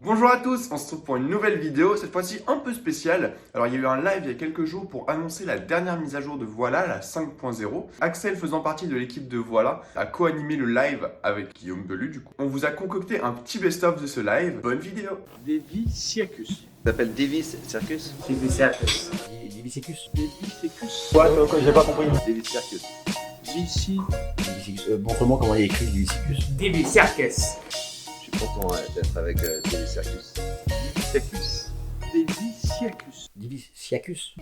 Bonjour à tous, on se retrouve pour une nouvelle vidéo, cette fois-ci un peu spéciale. Alors il y a eu un live il y a quelques jours pour annoncer la dernière mise à jour de Voilà, la 5.0. Axel, faisant partie de l'équipe de Voilà, a co-animé le live avec Guillaume Belu du coup. On vous a concocté un petit best-of de ce live, bonne vidéo. Devi Circus. Ça s'appelle Davis Circus. Devi Circus. Divi Secus. Devi Circus. Quoi, j'ai pas compris. Davis Circus. Vici. Montre-moi comment il est écrit Divi Secus. Devi Circus. Je suis content d'être avec Davis Circus. Davis Circus. Devi Circus. Divi Siacus.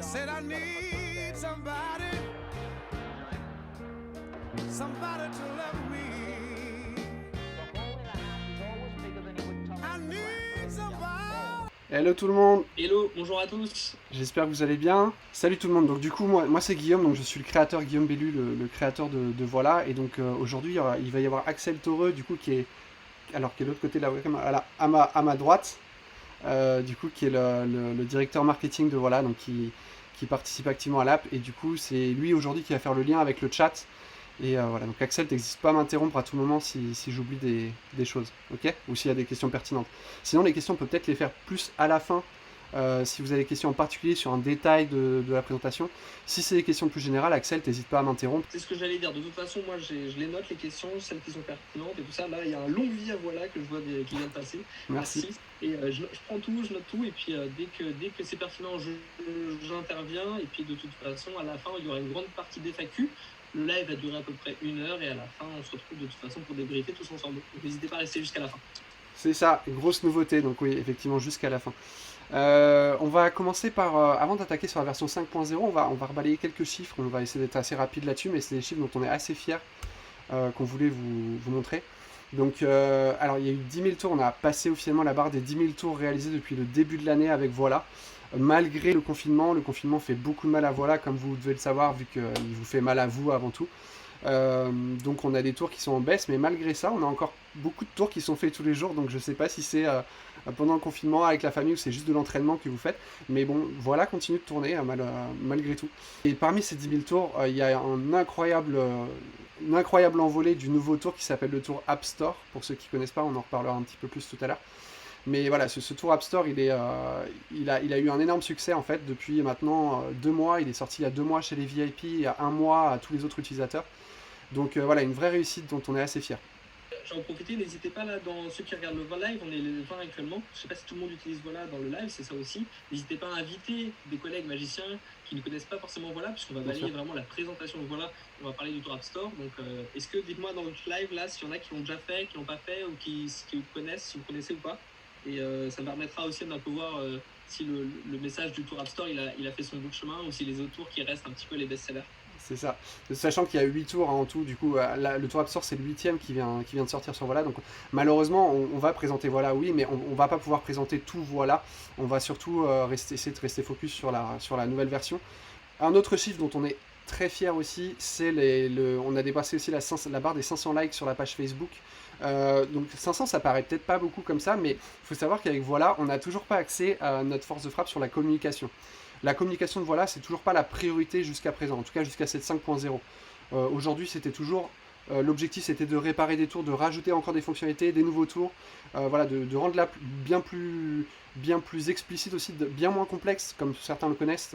Said I need somebody to love me. I need somebody. Hello tout le monde, Hello, bonjour à tous. j'espère que vous allez bien. Salut tout le monde, donc du coup moi c'est Guillaume, donc je suis le créateur Guillaume Bellu, le créateur de Voilà, et donc aujourd'hui il va y avoir Axel Toreux du coup qui est de l'autre côté de la webcam, à ma droite, du coup qui est le directeur marketing de Voilà, donc qui participe activement à l'app, et du coup c'est lui aujourd'hui qui va faire le lien avec le chat. Et voilà, donc Axel, t'hésites pas à m'interrompre à tout moment si j'oublie des choses, ok? Ou s'il y a des questions pertinentes. Sinon, les questions, on peut peut-être les faire plus à la fin, si vous avez des questions en particulier sur un détail de la présentation. Si c'est des questions plus générales, Axel, t'hésites pas à m'interrompre. C'est ce que j'allais dire. De toute façon, moi, je les note, les questions, celles qui sont pertinentes et tout ça. Là, il y a un long vie à Voilà que je vois qui vient de passer. Merci. Et je prends tout, je note tout. Et puis, dès que c'est pertinent, j'interviens. Et puis, de toute façon, à la fin, il y aura une grande partie des FAQ. Le live va durer à peu près 1 heure et à la fin, on se retrouve de toute façon pour débriefer tous ensemble. Donc n'hésitez pas à rester jusqu'à la fin. C'est ça, grosse nouveauté, donc oui, effectivement, jusqu'à la fin. On va commencer par, avant d'attaquer sur la version 5.0, on va rebalayer quelques chiffres, on va essayer d'être assez rapide là-dessus, mais c'est des chiffres dont on est assez fiers, qu'on voulait vous montrer. Donc, alors il y a eu 10 000 tours, on a passé officiellement la barre des 10 000 tours réalisés depuis le début de l'année avec Voilà. Malgré le confinement fait beaucoup de mal à Voilà, comme vous devez le savoir, vu qu'il vous fait mal à vous avant tout. Donc on a des tours qui sont en baisse, mais malgré ça, on a encore beaucoup de tours qui sont faits tous les jours, donc je sais pas si c'est pendant le confinement avec la famille ou c'est juste de l'entraînement que vous faites, mais bon, Voilà continue de tourner malgré tout. Et parmi ces 10 000 tours, il y a une incroyable envolée du nouveau tour qui s'appelle le tour App Store. Pour ceux qui connaissent pas, on en reparlera un petit peu plus tout à l'heure. Mais voilà, ce tour App Store, il a eu un énorme succès en fait depuis maintenant 2 mois. Il est sorti il y a 2 mois chez les VIP, il y a 1 mois à tous les autres utilisateurs. Donc voilà, une vraie réussite dont on est assez fiers. J'en profite, n'hésitez pas là, dans ceux qui regardent le live, on est les 20 actuellement. Je sais pas si tout le monde utilise Voilà dans le live, c'est ça aussi. N'hésitez pas à inviter des collègues magiciens qui ne connaissent pas forcément Voilà, puisqu'on va balayer vraiment la présentation de Voilà. On va parler du tour App Store. Donc est-ce que, dites-moi dans le live là, s'il y en a qui l'ont déjà fait, qui l'ont pas fait, ou qui connaissent, si vous connaissez ou pas. Et ça me permettra aussi d'un peu voir si le message du tour App Store il a fait son bout de chemin ou si les autres tours qui restent un petit peu les best-sellers. C'est ça. Sachant qu'il y a 8 tours en tout, du coup, le tour App Store c'est le 8e qui vient de sortir sur Voilà. Donc malheureusement, on va présenter Voilà, oui, mais on va pas pouvoir présenter tout Voilà. On va surtout essayer de rester focus sur la nouvelle version. Un autre chiffre dont on est très fier aussi, c'est on a dépassé aussi la barre des 500 likes sur la page Facebook. Donc 500 ça paraît peut-être pas beaucoup comme ça, mais il faut savoir qu'avec Voilà, on n'a toujours pas accès à notre force de frappe sur la communication. La communication de Voilà, c'est toujours pas la priorité jusqu'à présent, en tout cas jusqu'à cette 5.0. Aujourd'hui, c'était toujours l'objectif, c'était de réparer des tours, de rajouter encore des fonctionnalités, des nouveaux tours, voilà, de rendre l'app bien plus explicite aussi, bien moins complexe, comme certains le connaissent.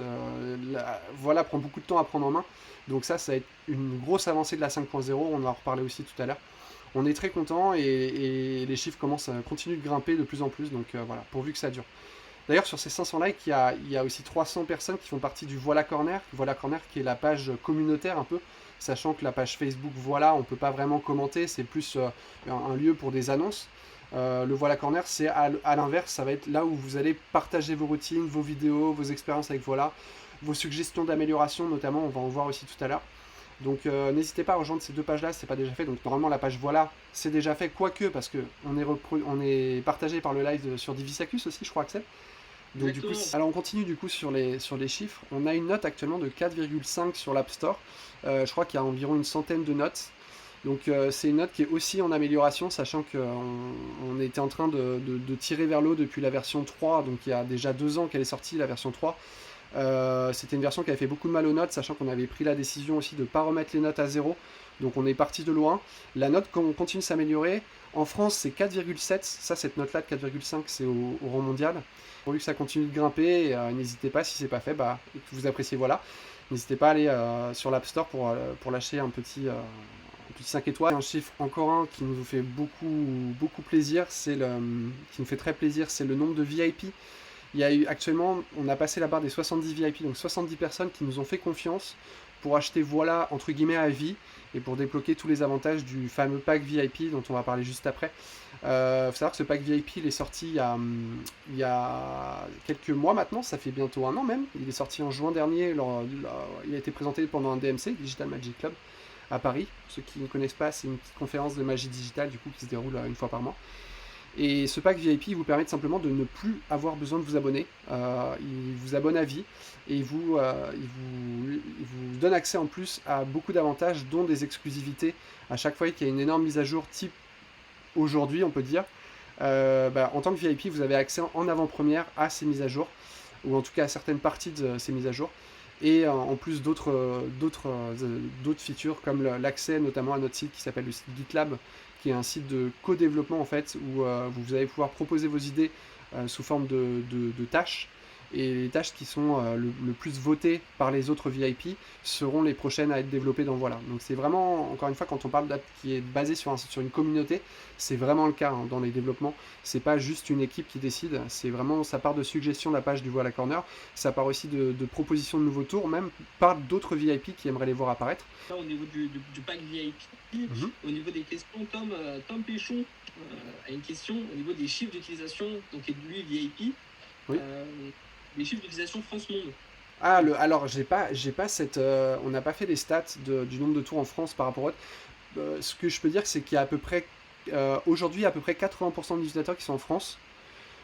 Voilà prend beaucoup de temps à prendre en main, donc ça va être une grosse avancée de la 5.0, on va en reparler aussi tout à l'heure. On est très content et les chiffres continuent de grimper de plus en plus, donc voilà, pourvu que ça dure. D'ailleurs, sur ces 500 likes, il y a aussi 300 personnes qui font partie du Voilà Corner. Voilà Corner qui est la page communautaire un peu, sachant que la page Facebook Voilà, on ne peut pas vraiment commenter, c'est plus un lieu pour des annonces. Le Voilà Corner, c'est à l'inverse, ça va être là où vous allez partager vos routines, vos vidéos, vos expériences avec Voilà, vos suggestions d'amélioration notamment, on va en voir aussi tout à l'heure. Donc n'hésitez pas à rejoindre ces 2 pages-là si ce n'est pas déjà fait. Donc normalement la page Voilà, c'est déjà fait, quoique, parce qu'on est partagé par le live sur Divi Secus aussi, je crois, Axel. Donc du coup, alors on continue du coup sur les chiffres. On a une note actuellement de 4,5 sur l'App Store. Je crois qu'il y a environ une centaine de notes. Donc c'est une note qui est aussi en amélioration, sachant qu'on était en train de tirer vers le haut depuis la version 3, donc il y a déjà 2 ans qu'elle est sortie, la version 3. C'était une version qui avait fait beaucoup de mal aux notes, sachant qu'on avait pris la décision aussi de ne pas remettre les notes à 0. Donc on est parti de loin. La note continue de s'améliorer. En France, c'est 4,7. Ça, cette note-là de 4,5, c'est au rang mondial. Pourvu que ça continue de grimper, n'hésitez pas, si c'est pas fait, et que vous appréciez, voilà. N'hésitez pas à aller sur l'App Store pour lâcher un petit 5 étoiles. Un chiffre encore un qui nous fait beaucoup plaisir, qui nous fait très plaisir, c'est le nombre de VIP. Il y a eu actuellement, on a passé la barre des 70 VIP, donc 70 personnes qui nous ont fait confiance pour acheter voilà entre guillemets à vie et pour débloquer tous les avantages du fameux pack VIP dont on va parler juste après. Faut savoir que ce pack VIP il est sorti il y a quelques mois maintenant, ça fait bientôt 1 an même. Il est sorti en juin dernier, il a été présenté pendant un DMC, Digital Magic Club, à Paris. Ceux qui ne connaissent pas, c'est une petite conférence de magie digitale du coup qui se déroule 1 fois par mois. Et ce pack VIP vous permet simplement de ne plus avoir besoin de vous abonner. Il vous abonne à vie et il vous donne accès en plus à beaucoup d'avantages, dont des exclusivités. À chaque fois qu'il y a une énorme mise à jour, type aujourd'hui, on peut dire, en tant que VIP, vous avez accès en avant-première à ces mises à jour, ou en tout cas à certaines parties de ces mises à jour. Et en plus d'autres features comme l'accès notamment à notre site qui s'appelle le site GitLab, qui est un site de co-développement en fait, où vous allez pouvoir proposer vos idées sous forme de tâches, et les tâches qui sont le plus votées par les autres VIP seront les prochaines à être développées dans Voilà. Donc c'est vraiment, encore une fois, quand on parle d'app qui est basée sur une communauté, c'est vraiment le cas dans les développements. C'est pas juste une équipe qui décide, c'est vraiment, ça part de suggestions de la page du Voilà Corner, ça part aussi de propositions de nouveaux tours, même par d'autres VIP qui aimeraient les voir apparaître. Là, au niveau du pack VIP, au niveau des questions, Tom Péchon a une question au niveau des chiffres d'utilisation, donc lui VIP. Oui. Les chiffres d'utilisation France-Monde. Alors j'ai pas cette, on n'a pas fait les stats du nombre de tours en France par rapport à ce que je peux dire, c'est qu'il y a à peu près aujourd'hui à peu près 80% des utilisateurs qui sont en France,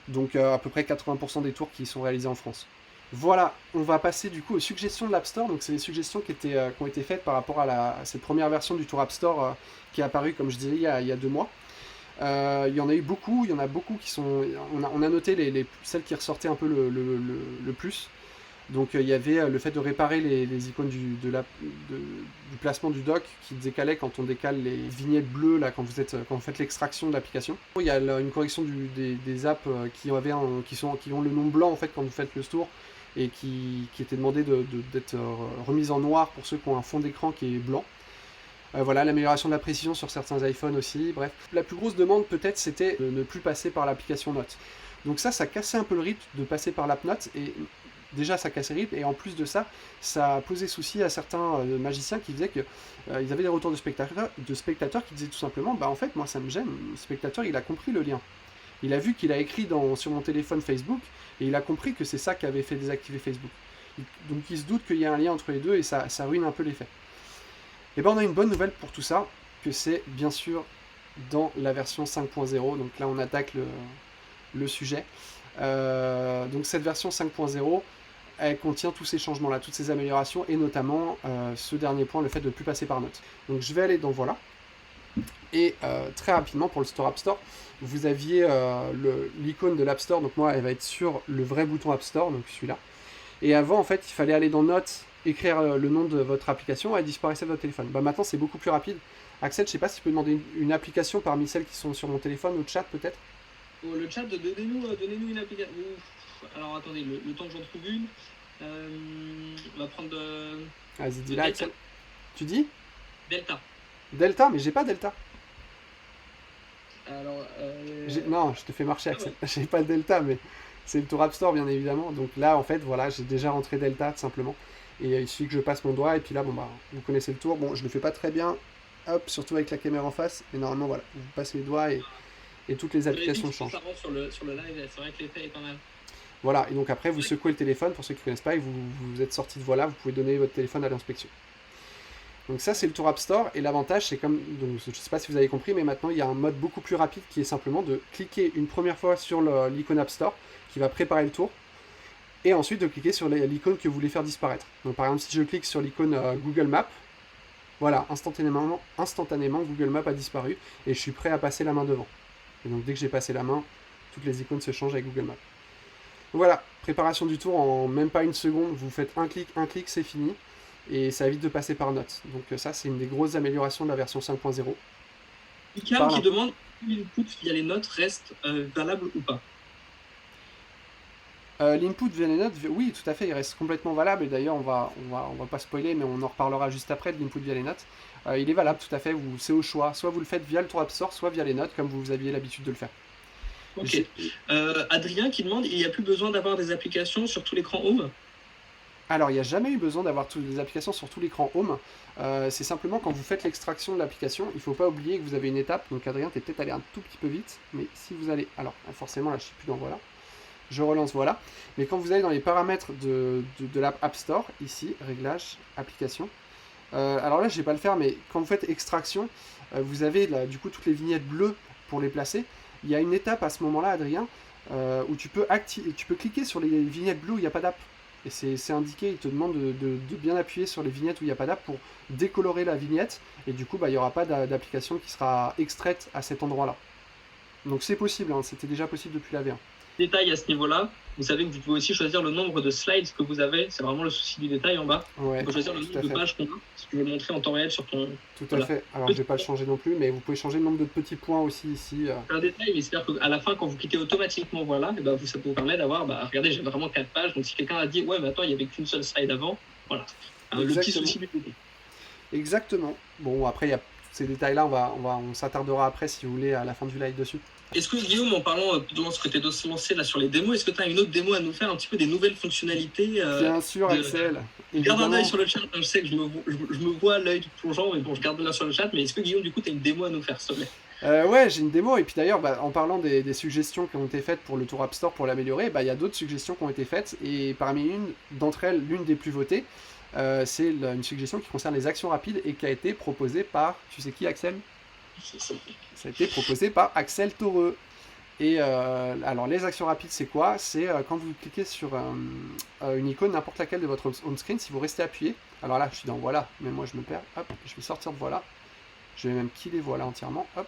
donc à peu près 80% des tours qui sont réalisés en France. Voilà, on va passer du coup aux suggestions de l'App Store. Donc c'est les suggestions qui ont été faites par rapport à cette première version du Tour App Store qui est apparue, comme je disais, il y a 2 mois. Il y en a eu beaucoup, il y en a beaucoup qui sont... On a noté celles qui ressortaient un peu le plus. Donc il y avait le fait de réparer les icônes du placement du dock qui décalait quand on décale les vignettes bleues là, quand vous faites l'extraction de l'application. Il y a une correction des apps qui ont le nom blanc en fait quand vous faites le tour, et qui était demandé d'être remise en noir pour ceux qui ont un fond d'écran qui est blanc. Voilà, l'amélioration de la précision sur certains iPhones aussi, bref. La plus grosse demande peut-être c'était de ne plus passer par l'application Notes. Donc ça cassait un peu le rythme de passer par l'app Notes, et déjà ça cassait le rythme, et en plus de ça, ça posait souci à certains magiciens qui disaient qu'ils avaient des retours de spectateurs qui disaient tout simplement, en fait moi ça me gêne, le spectateur il a compris le lien. Il a vu qu'il a écrit sur mon téléphone Facebook, et il a compris que c'est ça qui avait fait désactiver Facebook. Donc il se doute qu'il y a un lien entre les deux, et ça ruine un peu l'effet. Et on a une bonne nouvelle pour tout ça, que c'est bien sûr dans la version 5.0, donc là on attaque le sujet. Donc cette version 5.0, elle contient tous ces changements-là, toutes ces améliorations, et notamment ce dernier point, le fait de ne plus passer par Notes. Donc je vais aller dans Voilà, et très rapidement pour le Store App Store, vous aviez l'icône de l'App Store, donc moi elle va être sur le vrai bouton App Store, donc celui-là. Et avant en fait il fallait aller dans Notes, écrire le nom de votre application, elle disparaissait de votre téléphone. Maintenant c'est beaucoup plus rapide. Axel, je sais pas si tu peux demander une application parmi celles qui sont sur mon téléphone, au chat peut-être. Le chat, donnez-nous une application. Alors attendez, le temps que j'en trouve une. On va prendre Vas-y, dis-la, Axel. Tu dis Delta. Delta, mais j'ai pas Delta. Alors. Non, je te fais marcher, Axel. Ouais. J'ai pas le Delta, mais c'est le Tour App Store, bien évidemment. Donc là, en fait, voilà, j'ai déjà rentré Delta, tout simplement. Et il suffit que je passe mon doigt, et puis là, vous connaissez le tour. Bon, je le fais pas très bien, hop, surtout avec la caméra en face. Mais normalement, voilà, vous passez les doigts et toutes les applications changent. Ça rentre sur le live, c'est vrai que l'effet est pas mal. Voilà, et donc après, vous secouez le téléphone, pour ceux qui ne connaissent pas, et vous êtes sorti de Voilà, vous pouvez donner votre téléphone à l'inspection. Donc ça, c'est le Tour App Store, et l'avantage, c'est comme, donc, je ne sais pas si vous avez compris, mais maintenant, il y a un mode beaucoup plus rapide qui est simplement de cliquer une première fois sur l'icône App Store, qui va préparer le tour, et ensuite de cliquer sur l'icône que vous voulez faire disparaître. Donc par exemple, si je clique sur l'icône Google Maps, Voilà, instantanément, Google Maps a disparu et je suis prêt à passer la main devant. Et donc dès que j'ai passé la main, toutes les icônes se changent avec Google Maps. Donc voilà, préparation du tour en même pas une seconde, vous faites un clic, c'est fini. Et ça évite de passer par Notes. Donc ça, c'est une des grosses améliorations de la version 5.0. Cam qui demande si l'input via les notes reste valable ou pas. L'input via les notes, oui, tout à fait, il reste complètement valable. Et d'ailleurs, on va pas spoiler, mais on en reparlera juste après de l'input via les notes. Il est valable, tout à fait. C'est au choix. Soit vous le faites via le Tour App Store, soit via les notes, comme vous aviez l'habitude de le faire. Ok. Adrien qui demande, il n'y a plus besoin d'avoir des applications sur tout l'écran Home? Alors, il n'y a jamais eu besoin d'avoir toutes les applications sur tout l'écran Home. C'est simplement quand vous faites l'extraction de l'application, il ne faut pas oublier que vous avez une étape. Donc, Adrien, tu es peut-être allé un tout petit peu vite. Mais si vous allez... Alors, forcément, là, je ne suis plus dans voilà. Je relance voilà. Mais quand vous allez dans les paramètres de l'app App Store, ici, réglages, applications. Alors là, je ne vais pas le faire, mais quand vous faites extraction, vous avez là, du coup toutes les vignettes bleues pour les placer. Il y a une étape à ce moment-là, Adrien, où tu peux cliquer sur les vignettes bleues où il n'y a pas d'app. Et c'est indiqué, il te demande de bien appuyer sur les vignettes où il n'y a pas d'app pour décolorer la vignette. Et du coup, il n'y aura pas d'application qui sera extraite à cet endroit-là. Donc c'est possible, hein, c'était déjà possible depuis la V1. Détail à ce niveau-là, vous savez que vous pouvez aussi choisir le nombre de slides que vous avez. C'est vraiment le souci du détail en bas. Ouais, vous pouvez choisir le nombre de pages qu'on a, si tu veux le montrer en temps réel sur ton... Tout à fait. Alors je ne vais pas le changer non plus, mais vous pouvez changer le nombre de petits points aussi ici. C'est un détail, mais c'est-à-dire qu'à la fin, quand vous cliquez automatiquement voilà, et ben, ça vous permet d'avoir, regardez, j'ai vraiment 4 pages. Donc si quelqu'un a dit, ouais, mais attends, il n'y avait qu'une seule slide avant, voilà. Le petit souci du détail. Exactement. Bon, après, il y a ces détails-là, on s'attardera après, si vous voulez, à la fin du live dessus. Est-ce que Guillaume, en parlant de ce que tu es lancé là sur les démos, est-ce que tu as une autre démo à nous faire, un petit peu des nouvelles fonctionnalités Bien sûr, Axel. Garde un œil sur le chat, je sais que je me vois l'œil plongeant, mais bon, je garde l'œil sur le chat. Mais est-ce que Guillaume, du coup, tu as une démo à nous faire, s'il te plaît? Ouais, j'ai une démo, et puis d'ailleurs, en parlant des suggestions qui ont été faites pour le Tour App Store pour l'améliorer, il y a d'autres suggestions qui ont été faites, et parmi une d'entre elles, l'une des plus votées, c'est une suggestion qui concerne les actions rapides et qui a été proposée par, tu sais qui, Axel? Ça a été proposé par Axel Toreux. Et alors les actions rapides c'est quoi? C'est quand vous cliquez sur une icône, n'importe laquelle de votre home screen, si vous restez appuyé, alors là je suis dans voilà, mais moi je me perds, hop, je vais sortir de voilà, je vais même killer voilà entièrement, hop,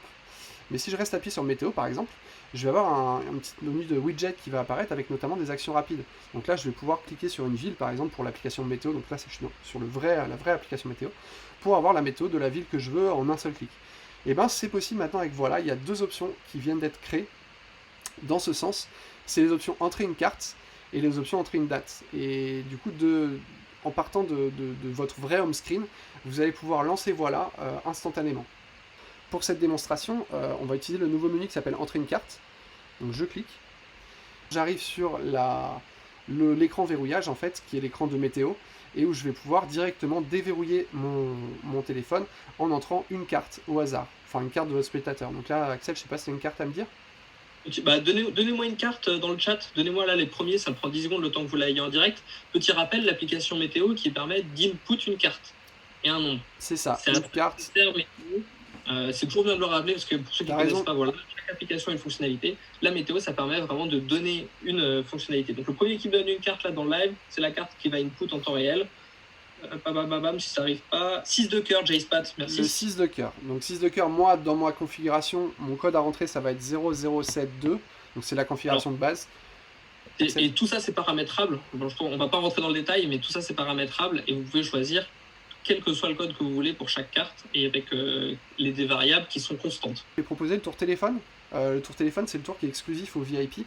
mais si je reste appuyé sur météo par exemple, je vais avoir un petit menu de widget qui va apparaître avec notamment des actions rapides. Donc là je vais pouvoir cliquer sur une ville par exemple pour l'application météo, donc là je suis sur la vraie application météo, pour avoir la météo de la ville que je veux en un seul clic. Et ben c'est possible maintenant avec voilà, il y a deux options qui viennent d'être créées. Dans ce sens, c'est les options entrer une carte et les options entrer une date. Et du coup, en partant de votre vrai home screen, vous allez pouvoir lancer voilà instantanément. Pour cette démonstration, on va utiliser le nouveau menu qui s'appelle entrer une carte. Donc je clique. J'arrive sur l'écran verrouillage en fait, qui est l'écran de météo, et où je vais pouvoir directement déverrouiller mon téléphone en entrant une carte au hasard. Enfin une carte de votre spectateur. Donc là, Axel, je sais pas si tu as une carte à me dire. Donnez-moi une carte dans le chat, donnez-moi là les premiers, ça prend 10 secondes le temps que vous l'ayez en direct. Petit rappel, l'application météo qui permet d'input une carte et un nombre. C'est ça, c'est une carte. C'est toujours bien de le rappeler parce que pour ceux qui ne connaissent pas, voilà, chaque application a une fonctionnalité. La météo, ça permet vraiment de donner une fonctionnalité. Donc le premier qui me donne une carte là dans le live, c'est la carte qui va input en temps réel. Si ça n'arrive pas. 6 de cœur, JSpat, merci. Le 6 de cœur. Donc 6 de cœur, moi, dans ma configuration, mon code à rentrer, ça va être 0072. Donc c'est la configuration de base. Et tout ça, c'est paramétrable. Bon, on ne va pas rentrer dans le détail, mais tout ça, c'est paramétrable. Et vous pouvez choisir quel que soit le code que vous voulez pour chaque carte et avec des variables qui sont constantes. Je vais proposer le tour téléphone. Le tour téléphone, c'est le tour qui est exclusif aux VIP.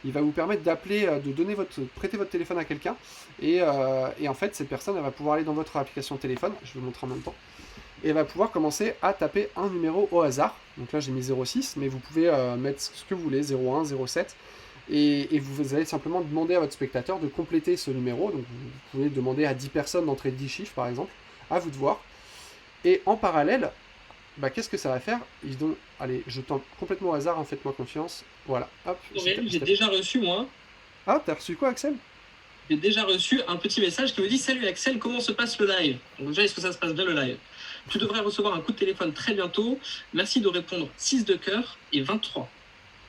Il va vous permettre d'appeler, de prêter votre téléphone à quelqu'un. Et en fait, cette personne, elle va pouvoir aller dans votre application téléphone. Je vais vous montrer en même temps. Et elle va pouvoir commencer à taper un numéro au hasard. Donc là, j'ai mis 06, mais vous pouvez mettre ce que vous voulez, 01, 07. Et vous allez simplement demander à votre spectateur de compléter ce numéro. Donc vous pouvez demander à 10 personnes d'entrer 10 chiffres, par exemple. À vous de voir. Et en parallèle, qu'est-ce que ça va faire? Allez, je tente complètement au hasard, faites-moi confiance. Voilà, hop. J'ai déjà reçu, moi. Ah, t'as reçu quoi, Axel? J'ai déjà reçu un petit message qui me dit « Salut Axel, comment se passe le live ?» Donc déjà, est-ce que ça se passe bien le live? Tu devrais recevoir un coup de téléphone très bientôt. Merci de répondre 6 de cœur et 23.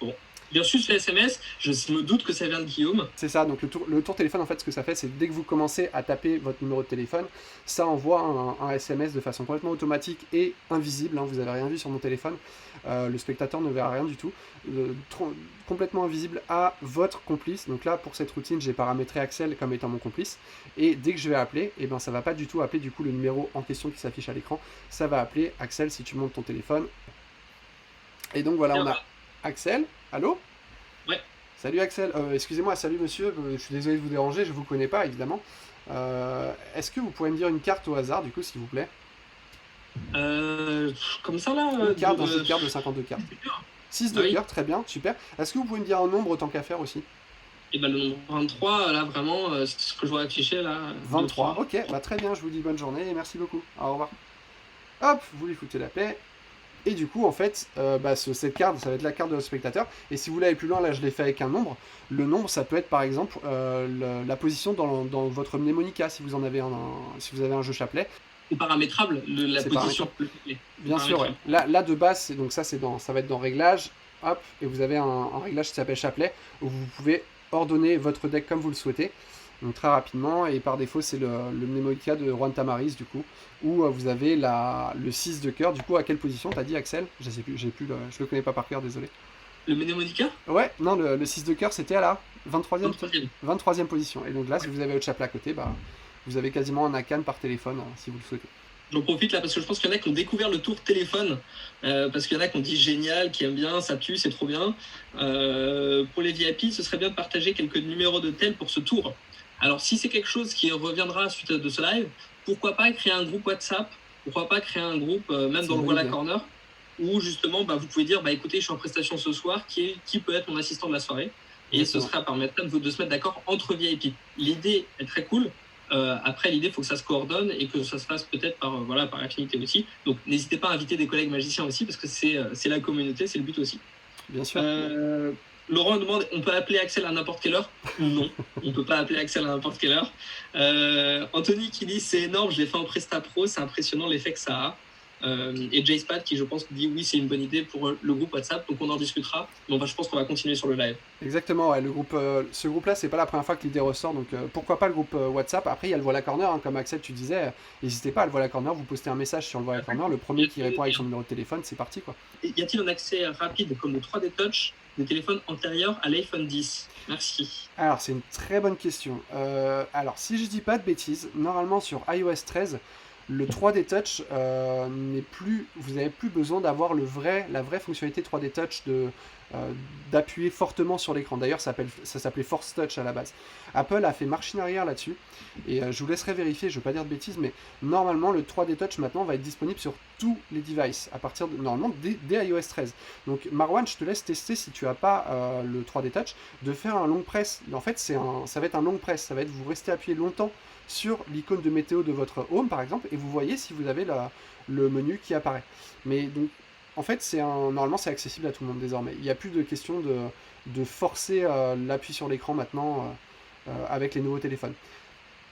Bon. J'ai reçu ce SMS, je me doute que ça vient de Guillaume. C'est ça, donc le tour téléphone, en fait, ce que ça fait, c'est dès que vous commencez à taper votre numéro de téléphone, ça envoie un SMS de façon complètement automatique et invisible, hein, vous n'avez rien vu sur mon téléphone, le spectateur ne verra rien du tout, complètement invisible à votre complice. Donc là, pour cette routine, j'ai paramétré Axel comme étant mon complice, et dès que je vais appeler, eh ben, ça ne va pas du tout appeler du coup le numéro en question qui s'affiche à l'écran, ça va appeler Axel si tu montes ton téléphone. Et donc voilà, on a Axel, allô? Ouais. Salut Axel, excusez-moi, salut monsieur, je suis désolé de vous déranger, je ne vous connais pas évidemment. Est-ce que vous pourrez me dire une carte au hasard du coup s'il vous plaît? Comme ça là Une carte dans cette carte de 52 cartes. 6 de cœur, très bien, super. Est-ce que vous pouvez me dire un nombre autant qu'à faire aussi? Et ben le nombre 23, là vraiment, c'est ce que je vois afficher là. 23, ok, bah très bien, je vous dis bonne journée et merci beaucoup, au revoir. Hop, vous lui foutez la paix. Et du coup, en fait, cette carte, ça va être la carte de notre spectateur. Et si vous voulez aller plus loin, là, je l'ai fait avec un nombre. Le nombre, ça peut être par exemple la position dans votre mnémonica, si vous en avez si vous avez un jeu chapelet. C'est paramétrable, la position. Bien sûr, ouais. Là, de base, ça va être dans Réglages. Hop, et vous avez un réglage qui s'appelle chapelet, où vous pouvez ordonner votre deck comme vous le souhaitez. Donc très rapidement, et par défaut c'est le mnémonica de Juan Tamariz du coup, où vous avez le 6 de cœur. Du coup, à quelle position t'as dit Axel? Je sais plus, je le connais pas par cœur, désolé. Le mnémonica? Ouais, non, le 6 de cœur c'était à la 23e position. Et donc là, si vous avez votre chapelet à côté, vous avez quasiment un Akan par téléphone, si vous le souhaitez. J'en profite là parce que je pense qu'il y en a qui ont découvert le tour téléphone, parce qu'il y en a qui ont dit génial, qui aiment bien, ça tue, c'est trop bien. Pour les VIP, ce serait bien de partager quelques numéros de tel pour ce tour. Alors, si c'est quelque chose qui reviendra suite de ce live, pourquoi pas créer un groupe WhatsApp, pourquoi pas créer un groupe, même dans le Voilà Corner, où justement, vous pouvez dire, écoutez, je suis en prestation ce soir, qui peut être mon assistant de la soirée? Et ce sera permettre de se mettre d'accord entre VIP. L'idée est très cool. Après, l'idée, il faut que ça se coordonne et que ça se fasse peut-être par affinité aussi. Donc, n'hésitez pas à inviter des collègues magiciens aussi, parce que c'est la communauté, c'est le but aussi. Bien sûr. Laurent demande, on peut appeler Axel à n'importe quelle heure? Non, on ne peut pas appeler Axel à n'importe quelle heure. Anthony qui dit, c'est énorme, je l'ai fait en Presta Pro, c'est impressionnant l'effet que ça a. Et Jayspad qui, je pense, dit oui, c'est une bonne idée pour le groupe WhatsApp, donc on en discutera. Bon, je pense qu'on va continuer sur le live. Exactement, ouais, ce groupe-là, c'est pas la première fois que l'idée ressort, donc pourquoi pas le groupe WhatsApp. Après, il y a le Voilà Corner, hein, comme Axel, tu disais, n'hésitez pas à le Voilà Corner, vous postez un message sur le Voilà Corner, le premier qui répond avec son numéro de téléphone, c'est parti, quoi. Y a-t-il un accès rapide, comme le 3D Touch, des téléphones antérieurs à l'iPhone 10? Merci. Alors, c'est une très bonne question. Alors, si je dis pas de bêtises, normalement sur iOS 13, le 3D Touch vous n'avez plus besoin d'avoir la vraie fonctionnalité 3D Touch d'appuyer fortement sur l'écran. D'ailleurs, ça s'appelait Force Touch à la base. Apple a fait marche arrière là-dessus, et je vous laisserai vérifier, je ne veux pas dire de bêtises, mais normalement, le 3D Touch maintenant va être disponible sur tous les devices, à partir de, normalement, dès iOS 13. Donc, Marwan, je te laisse tester, si tu n'as pas le 3D Touch, de faire un long press. En fait, ça va être un long press, ça va être vous restez appuyé longtemps sur l'icône de météo de votre home par exemple, et vous voyez si vous avez le menu qui apparaît. Mais donc en fait normalement c'est accessible à tout le monde désormais. Il n'y a plus de question de forcer l'appui sur l'écran maintenant avec les nouveaux téléphones.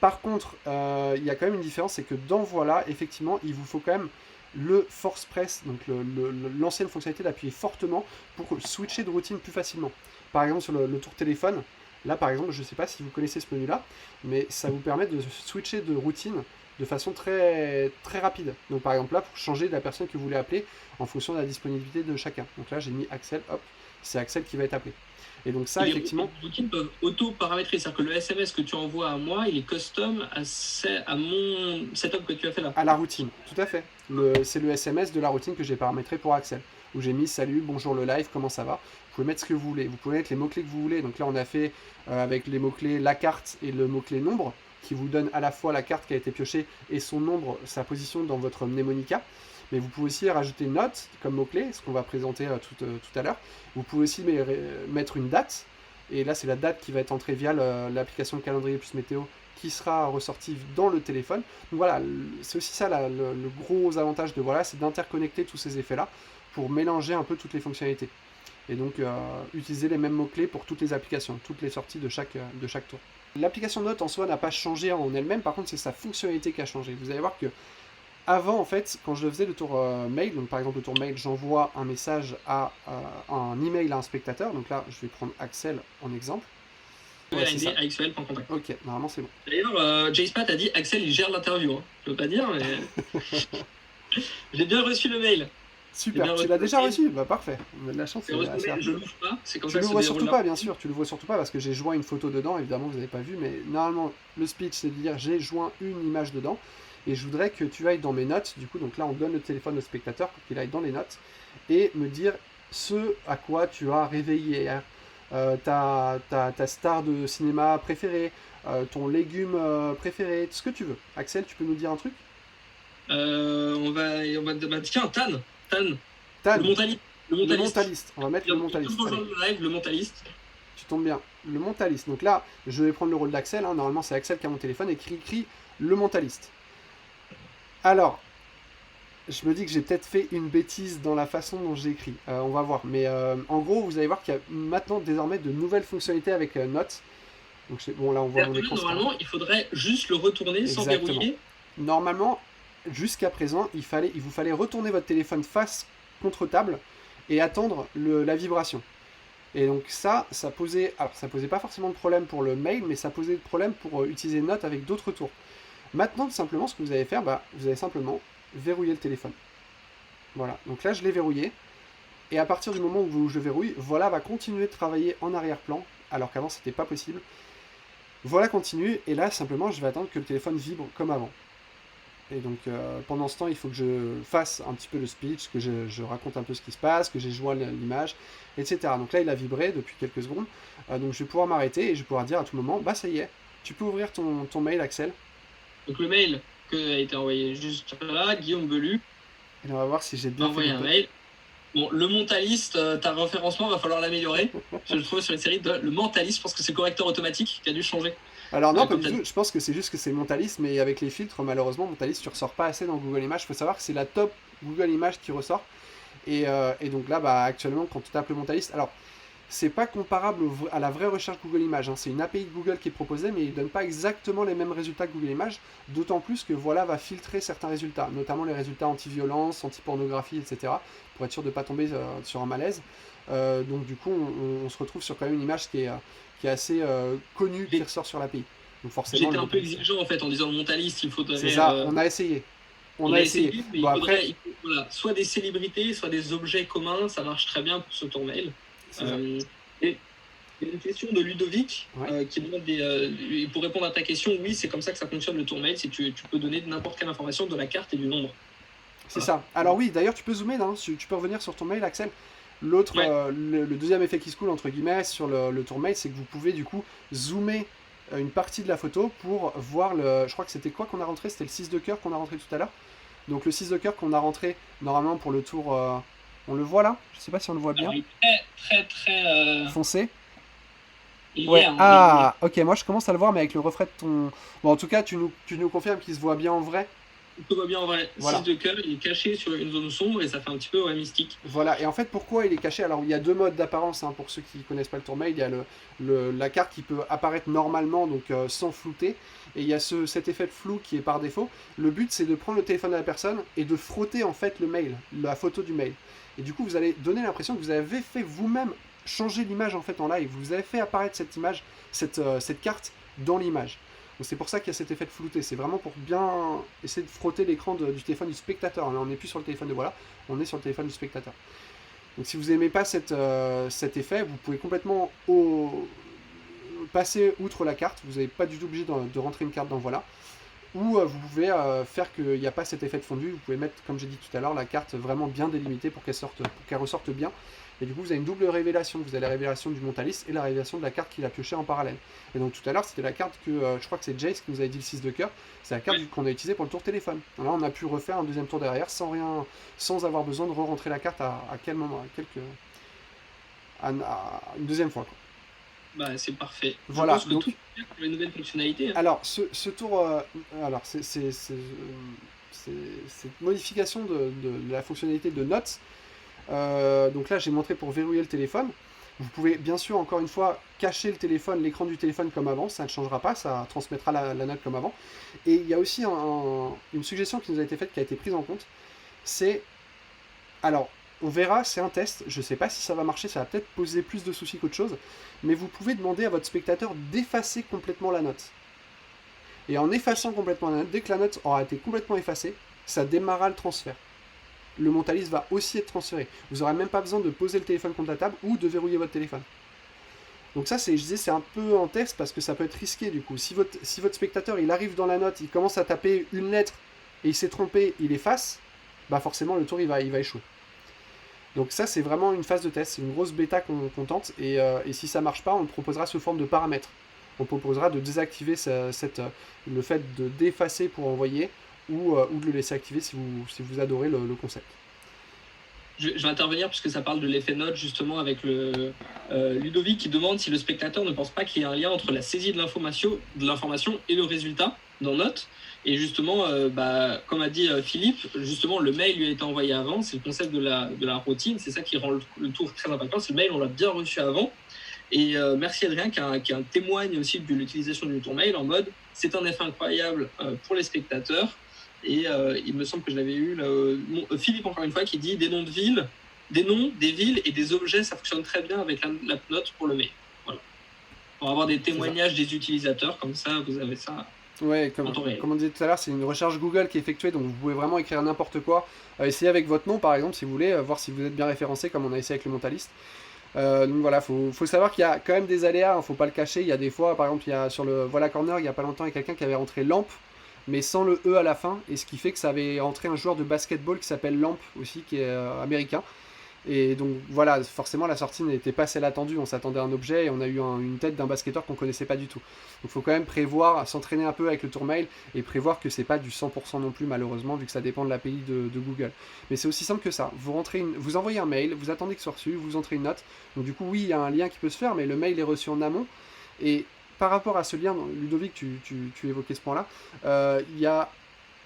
Par contre, il y a quand même une différence, c'est que dans Voilà, effectivement, il vous faut quand même le Force Press, donc l'ancienne fonctionnalité d'appuyer fortement pour switcher de routine plus facilement. Par exemple sur le tour téléphone, là, par exemple, je ne sais pas si vous connaissez ce menu-là, mais ça vous permet de switcher de routine de façon très, très rapide. Donc, par exemple, là, pour changer la personne que vous voulez appeler en fonction de la disponibilité de chacun. Donc là, j'ai mis Axel, hop, c'est Axel qui va être appelé. Et donc ça, effectivement... Les routines peuvent auto-paramétrer, c'est-à-dire que le SMS que tu envoies à moi, il est custom à mon setup que tu as fait là. À la routine, tout à fait. C'est le SMS de la routine que j'ai paramétré pour Axel, où j'ai mis « Salut, bonjour le live, comment ça va ?» Vous pouvez mettre ce que vous voulez, vous pouvez mettre les mots-clés que vous voulez. Donc là, on a fait avec les mots-clés la carte et le mot-clé nombre, qui vous donne à la fois la carte qui a été piochée et son nombre, sa position dans votre mnémonica. Mais vous pouvez aussi rajouter une note comme mot-clé, ce qu'on va présenter tout à l'heure. Vous pouvez aussi mettre une date, et là c'est la date qui va être entrée via l'application calendrier plus météo qui sera ressortie dans le téléphone. Donc voilà, c'est aussi ça le gros avantage de Voilà, c'est d'interconnecter tous ces effets-là pour mélanger un peu toutes les fonctionnalités. Et donc utiliser les mêmes mots-clés pour toutes les applications, toutes les sorties de chaque tour. L'application Note en soi n'a pas changé en elle-même, par contre c'est sa fonctionnalité qui a changé. Vous allez voir que avant, en fait, quand je faisais le tour mail, donc par exemple le tour mail, j'envoie un message à un email à un spectateur. Donc là, je vais prendre Axel en exemple. Ouais, c'est ça. AXL.contact. Ok, normalement c'est bon. D'ailleurs, JSpat a dit Axel il gère l'interview. Hein. Je veux pas dire, mais. J'ai bien reçu le mail. Super, tu l'as déjà reçu? Bah parfait, on a de la chance. Je l'ouvre pas, c'est comme tu ça le que vois se surtout déroule pas, là. bien sûr, tu le vois surtout pas parce que j'ai joint une photo dedans, évidemment vous n'avez pas vu, mais normalement le speech c'est de dire j'ai joint une image dedans et je voudrais que tu ailles dans mes notes, du coup donc là on donne le téléphone au spectateur pour qu'il aille dans les notes et me dire ce à quoi tu as rêvé hier, ta star de cinéma préférée, ton légume préféré, ce que tu veux. Axel, tu peux nous dire un truc? Bah, tiens, Tan. Tan. Le mentaliste. Le mentaliste. On va mettre le mentaliste. Le mentaliste. Tu tombes bien. Le mentaliste. Donc là, je vais prendre le rôle d'Axel. Hein. Normalement, c'est Axel qui a mon téléphone et qui écrit le mentaliste. Alors, je me dis que j'ai peut-être fait une bêtise dans la façon dont j'ai écrit. On va voir. Mais en gros, vous allez voir qu'il y a maintenant désormais de nouvelles fonctionnalités avec Notes. Donc, bon, là, on voit mon écran. Normalement, il faudrait juste le retourner sans verrouiller. Normalement, jusqu'à présent, il vous fallait retourner votre téléphone face contre table et attendre la vibration. Et donc ça posait pas forcément de problème pour le mail, mais ça posait de problème pour utiliser Note avec d'autres tours. Maintenant, tout simplement, ce que vous allez faire, vous allez simplement verrouiller le téléphone. Voilà, donc là je l'ai verrouillé, et à partir du moment où je verrouille, Voilà va continuer de travailler en arrière-plan, alors qu'avant c'était pas possible. Voilà continue, et là simplement je vais attendre que le téléphone vibre comme avant. Et donc pendant ce temps, il faut que je fasse un petit peu le speech, que je raconte un peu ce qui se passe, que j'ai joint l'image, etc. Donc là, il a vibré depuis quelques secondes. Donc je vais pouvoir m'arrêter et je vais pouvoir dire à tout moment, bah ça y est, tu peux ouvrir ton mail, Axel. Donc le mail qui a été envoyé juste là, Guillaume Belu. Et on va voir si j'ai bien envoyé un mail. Bon, le mentaliste, ta référencement, va falloir l'améliorer. Je le trouve sur une série de le mentaliste, je pense que c'est le correcteur automatique qui a dû changer. Alors non, pas du tout, je pense que c'est juste que c'est mentaliste, mais avec les filtres, malheureusement, mentaliste, tu ressors pas assez dans Google Images. Il faut savoir que c'est la top Google Images qui ressort. Et donc là, actuellement, quand tu tapes le mentaliste, alors c'est pas comparable à la vraie recherche Google Images, hein. C'est une API de Google qui est proposée, mais il donne pas exactement les mêmes résultats que Google Images, d'autant plus que Voilà va filtrer certains résultats, notamment les résultats anti-violence, anti-pornographie, etc., pour être sûr de ne pas tomber sur un malaise. Donc du coup, on se retrouve sur quand même une image qui est assez connue, qui ressort sur l'API. Donc forcément, j'étais un peu exigeant en fait en disant le mentaliste, il faudrait... C'est ça, on a essayé. On a essayé. Mais bon, il faut, voilà, soit des célébrités, soit des objets communs, ça marche très bien pour ce tour mail. Et il y a une question de Ludovic qui demande pour répondre à ta question, oui, c'est comme ça que ça fonctionne le tour mail, si tu peux donner n'importe quelle information de la carte et du nombre. C'est ça. Alors oui, d'ailleurs, tu peux zoomer, hein, tu peux revenir sur ton mail, Axel. L'autre, le deuxième effet qui se coule, entre guillemets, sur le tour mail, c'est que vous pouvez du coup zoomer une partie de la photo pour voir je crois que c'était quoi qu'on a rentré, c'était le 6 de cœur qu'on a rentré tout à l'heure. Donc le 6 de cœur qu'on a rentré normalement pour le tour, on le voit là? Je sais pas si on le voit bien. Alors, il est très foncé. Ouais, ok, moi je commence à le voir, mais avec le reflet de ton... Bon, en tout cas, tu nous confirmes qu'il se voit bien en vrai? Il se voit bien en vrai. Voilà. 6 de cœur, il est caché sur une zone sombre et ça fait un petit peu mystique. Voilà, et en fait, pourquoi il est caché? Alors, il y a deux modes d'apparence, hein, pour ceux qui ne connaissent pas le tour mail. Il y a la carte qui peut apparaître normalement, donc sans flouter, et il y a cet effet de flou qui est par défaut. Le but, c'est de prendre le téléphone de la personne et de frotter en fait le mail, la photo du mail. Et du coup, vous allez donner l'impression que vous avez fait vous-même changer l'image en fait en live. Vous avez fait apparaître cette image, cette carte dans l'image. Donc c'est pour ça qu'il y a cet effet de flouté. C'est vraiment pour bien essayer de frotter l'écran du téléphone du spectateur. Là, on n'est plus sur le téléphone de Voilà, on est sur le téléphone du spectateur. Donc si vous n'aimez pas cet effet, vous pouvez complètement passer outre la carte. Vous n'êtes pas du tout obligé de rentrer une carte dans Voilà. Ou vous pouvez faire qu'il n'y a pas cet effet de fondu. Vous pouvez mettre, comme j'ai dit tout à l'heure, la carte vraiment bien délimitée pour qu'elle ressorte bien. Et du coup, vous avez une double révélation. Vous avez la révélation du mentaliste et la révélation de la carte qu'il a piochée en parallèle. Et donc tout à l'heure, c'était la carte que, je crois que c'est Jace qui nous avait dit le 6 de cœur. C'est la carte qu'on a utilisée pour le tour téléphone. Alors là, on a pu refaire un deuxième tour derrière sans avoir besoin de re-rentrer la carte à quel moment, une deuxième fois, quoi. Bah, c'est parfait. Voilà. Je pense que Donc, tout est pour les nouvelles fonctionnalités. Hein. Alors, ce tour, cette modification de la fonctionnalité de Notes. Donc là, j'ai montré pour verrouiller le téléphone. Vous pouvez bien sûr, encore une fois, cacher le téléphone, l'écran du téléphone comme avant, ça ne changera pas, ça transmettra la note comme avant. Et il y a aussi une suggestion qui nous a été faite, qui a été prise en compte, c'est... Alors, on verra, c'est un test, je ne sais pas si ça va marcher, ça va peut-être poser plus de soucis qu'autre chose, mais vous pouvez demander à votre spectateur d'effacer complètement la note. Et en effaçant complètement la note, dès que la note aura été complètement effacée, ça démarrera le transfert. Le mentaliste va aussi être transféré. Vous n'aurez même pas besoin de poser le téléphone contre la table ou de verrouiller votre téléphone. Donc ça, je disais, c'est un peu en test parce que ça peut être risqué du coup. Si votre spectateur, il arrive dans la note, il commence à taper une lettre et il s'est trompé, il efface, bah forcément le tour il va échouer. Donc ça, c'est vraiment une phase de test, c'est une grosse bêta qu'on tente, et si ça marche pas, on le proposera sous forme de paramètres. On proposera de désactiver le fait d'effacer pour envoyer, ou de le laisser activer si vous adorez le concept. Je vais intervenir puisque ça parle de l'effet note justement avec Ludovic qui demande si le spectateur ne pense pas qu'il y a un lien entre la saisie de l'information et le résultat dans Note. Et justement, comme a dit Philippe, justement le mail lui a été envoyé avant, c'est le concept de la routine, c'est ça qui rend le tour très impactant, c'est le mail, on l'a bien reçu avant. Et merci Adrien qui témoigne aussi de l'utilisation du ton mail en mode c'est un effet incroyable pour les spectateurs. Et il me semble que je l'avais eu Philippe encore une fois qui dit des noms de villes, des villes et des objets, ça fonctionne très bien avec la note pour le mail. Voilà. Pour avoir des témoignages des utilisateurs, comme ça vous avez ça. Ouais, comme on disait tout à l'heure, c'est une recherche Google qui est effectuée, donc vous pouvez vraiment écrire n'importe quoi. Essayez avec votre nom par exemple si vous voulez, voir si vous êtes bien référencé comme on a essayé avec le mentaliste. Donc voilà, faut savoir qu'il y a quand même des aléas, hein, faut pas le cacher. Il y a des fois, par exemple, il y a sur le Voilà Corner, il y a pas longtemps, il y a quelqu'un qui avait rentré lampe, mais sans le E à la fin, et ce qui fait que ça avait rentré un joueur de basketball qui s'appelle Lamp aussi, qui est américain. Et donc voilà, forcément la sortie n'était pas celle attendue, on s'attendait à un objet et on a eu une tête d'un basketteur qu'on connaissait pas du tout. Donc il faut quand même prévoir, s'entraîner un peu avec le tourmail et prévoir que c'est pas du 100% non plus malheureusement vu que ça dépend de l'API de Google. Mais c'est aussi simple que ça, vous envoyez un mail, vous attendez que ce soit reçu, vous entrez une note, donc du coup oui il y a un lien qui peut se faire mais le mail est reçu en amont et par rapport à ce lien, Ludovic tu évoquais ce point là, il y a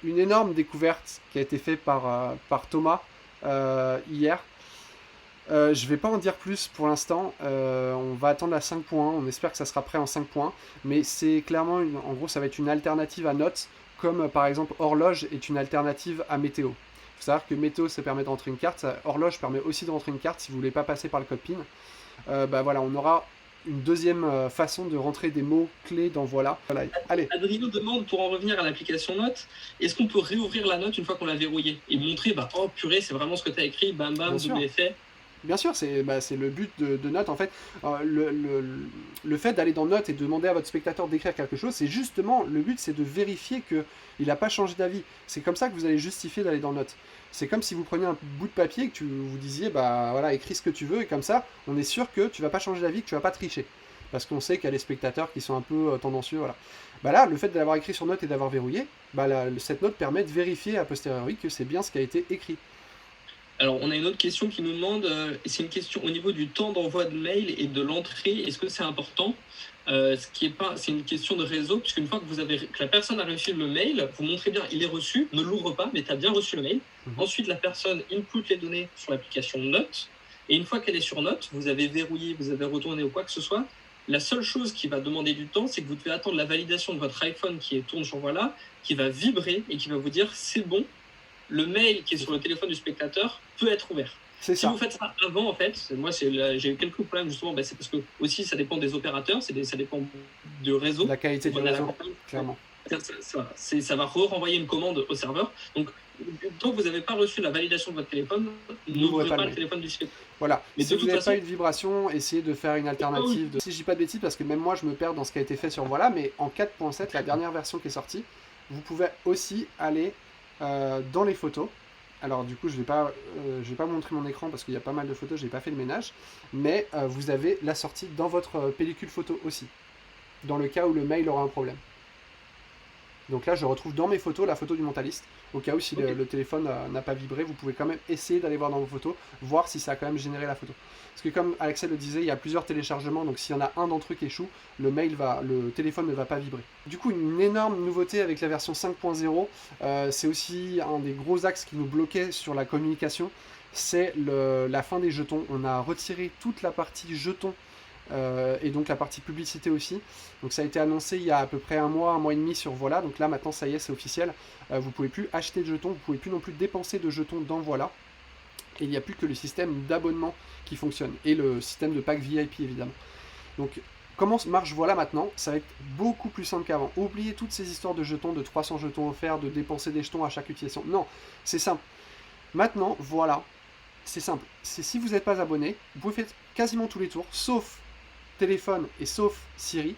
une énorme découverte qui a été faite par Thomas hier. Je vais pas en dire plus pour l'instant, on va attendre la 5.1, on espère que ça sera prêt en 5 points, mais c'est clairement, en gros ça va être une alternative à Notes, comme par exemple Horloge est une alternative à Météo. Il faut savoir que Météo ça permet de rentrer une carte, Horloge permet aussi de rentrer une carte si vous voulez pas passer par le code PIN. Voilà, on aura une deuxième façon de rentrer des mots clés dans Voilà. Allez. Adrien demande, pour en revenir à l'application Note, est-ce qu'on peut réouvrir la note une fois qu'on l'a verrouillée et montrer, oh purée, c'est vraiment ce que tu as écrit, bam bam, double effet. Bien sûr, c'est le but de Note en fait. Le fait d'aller dans Note et de demander à votre spectateur d'écrire quelque chose, c'est justement, le but c'est de vérifier qu'il n'a pas changé d'avis. C'est comme ça que vous allez justifier d'aller dans Note. C'est comme si vous preniez un bout de papier et que vous disiez, voilà, écris ce que tu veux, et comme ça, on est sûr que tu vas pas changer d'avis, que tu vas pas tricher. Parce qu'on sait qu'il y a des spectateurs qui sont un peu tendancieux, voilà. Là, le fait de l'avoir écrit sur Note et d'avoir verrouillé, cette note permet de vérifier a posteriori que c'est bien ce qui a été écrit. Alors, on a une autre question qui nous demande, c'est une question au niveau du temps d'envoi de mail et de l'entrée, est-ce que c'est important ? C'est une question de réseau, puisqu'une fois que la personne a reçu le mail, vous montrez bien, il est reçu, ne l'ouvre pas, mais tu as bien reçu le mail. Ensuite, la personne input les données sur l'application Note, et une fois qu'elle est sur Note, vous avez verrouillé, vous avez retourné ou quoi que ce soit, la seule chose qui va demander du temps, c'est que vous devez attendre la validation de votre iPhone qui tourne sur Voilà, qui va vibrer et qui va vous dire c'est bon, le mail qui est sur le téléphone du spectateur peut être ouvert. Si vous faites ça avant, en fait, moi j'ai eu quelques problèmes justement, c'est parce que aussi ça dépend des opérateurs, ça dépend du réseau. La qualité du réseau, clairement. Ça va renvoyer une commande au serveur. Donc, tant que vous n'avez pas reçu la validation de votre téléphone, n'ouvrez pas le téléphone du spectateur. Voilà, mais si vous n'avez pas eu de vibration, essayez de faire une alternative. Si je dis pas de bêtises, parce que même moi je me perds dans ce qui a été fait sur Voilà, mais en 4.7, la dernière version qui est sortie, vous pouvez aussi aller dans les photos. Alors du coup je vais pas montrer mon écran parce qu'il y a pas mal de photos, j'ai pas fait le ménage, mais vous avez la sortie dans votre pellicule photo aussi, dans le cas où le mail aura un problème. Donc là je retrouve dans mes photos la photo du mentaliste, au cas où si le téléphone n'a pas vibré, vous pouvez quand même essayer d'aller voir dans vos photos, voir si ça a quand même généré la photo. Parce que comme Axel le disait, il y a plusieurs téléchargements, donc s'il y en a un d'entre eux qui échoue, le téléphone ne va pas vibrer. Du coup, une énorme nouveauté avec la version 5.0, c'est aussi un des gros axes qui nous bloquait sur la communication, c'est la fin des jetons. On a retiré toute la partie jetons et donc la partie publicité aussi. Donc ça a été annoncé il y a à peu près un mois et demi sur Voilà. Donc là maintenant ça y est, c'est officiel. Vous pouvez plus acheter de jetons, vous pouvez plus non plus dépenser de jetons dans Voilà. Et il n'y a plus que le système d'abonnement qui fonctionne et le système de pack VIP évidemment. Donc comment marche Voilà maintenant? Ça va être beaucoup plus simple qu'avant. Oubliez toutes ces histoires de jetons, de 300 jetons offerts, de dépenser des jetons à chaque utilisation. Non, c'est simple. Maintenant, Voilà, c'est simple. C'est si vous n'êtes pas abonné, vous pouvez faire quasiment tous les tours, sauf téléphone et sauf Siri.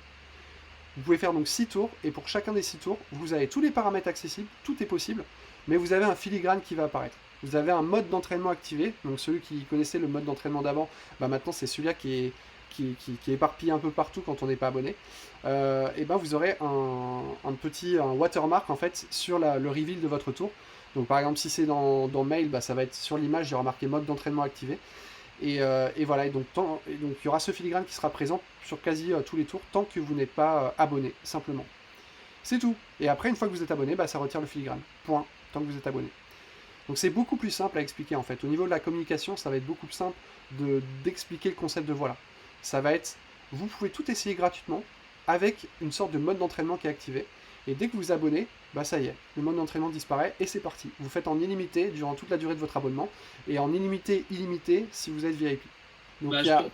Vous pouvez faire donc 6 tours, et pour chacun des 6 tours, vous avez tous les paramètres accessibles, tout est possible, mais vous avez un filigrane qui va apparaître. Vous avez un mode d'entraînement activé, donc celui qui connaissait le mode d'entraînement d'avant, bah maintenant c'est celui-là qui est éparpillé un peu partout quand on n'est pas abonné. Et ben vous aurez un petit watermark en fait sur le reveal de votre tour. Donc par exemple si c'est dans mail, bah, ça va être sur l'image, il y aura marqué mode d'entraînement activé. Et voilà, et donc il y aura ce filigrane qui sera présent sur quasi tous les tours tant que vous n'êtes pas abonné, simplement. C'est tout. Et après, une fois que vous êtes abonné, bah, ça retire le filigrane. Point. Tant que vous êtes abonné. Donc c'est beaucoup plus simple à expliquer en fait. Au niveau de la communication, ça va être beaucoup plus simple d'expliquer le concept de Voilà. Ça va être, vous pouvez tout essayer gratuitement avec une sorte de mode d'entraînement qui est activé. Et dès que vous vous abonnez, bah ça y est, le mode d'entraînement disparaît et c'est parti. Vous faites en illimité durant toute la durée de votre abonnement et en illimité si vous êtes VIP. Donc Bah, il y a,